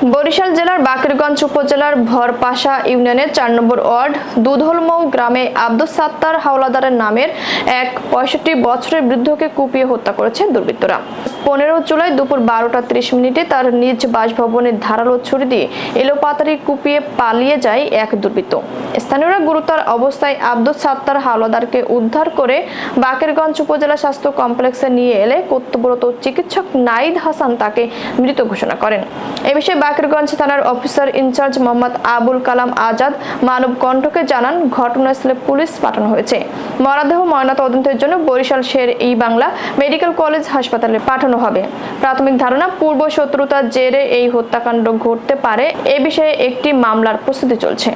বরিশাল জেলার বাকেরগঞ্জ উপজেলার ভরপাশা ইউনিয়নের ৪ নম্বর ওয়ার্ড দুধলমৌ গ্রামে আব্দুস সাত্তার হাওলাদারের নামের এক ৬৫ বছরের বৃদ্ধকে কুপিয়ে হত্যা করেছে দুর্বৃত্তরা। ১৫ জুলাই দুপুর ১২টা ৩০ মিনিটে তার নিজ বাসভবনের ধারালো ছুরি দিয়ে এলোপাতাড়ি কুপিয়ে পালিয়ে যায় এক দুর্বৃত্ত। স্থানীয়রা গুরুতর অবস্থায় আব্দুস সাত্তার হাওলাদারকে উদ্ধার করে বাকেরগঞ্জ উপজেলা স্বাস্থ্য কমপ্লেক্সে নিয়ে এলে কর্তব্যরত চিকিৎসক নাইদ হাসান তাকে মৃত ঘোষণা করেন। এ বিষয়ে বাকেরগঞ্জ থানার অফিসার ইনচার্জ মোহাম্মদ আবুল কালাম আজাদ মানব কণ্ঠকে জানান, ঘটনাস্থলে পুলিশ পাঠানো হয়েছে। মরদেহ ময়নাতদন্তের জন্য বরিশাল শের-ই-বাংলা মেডিকেল কলেজ হাসপাতালে পাঠানো হবে। প্রাথমিক ধারণা, পূর্ব শত্রুতার জেরে এই হত্যাকাণ্ড ঘটতে পারে। এ বিষয়ে একটি মামলার প্রস্তুতি চলছে।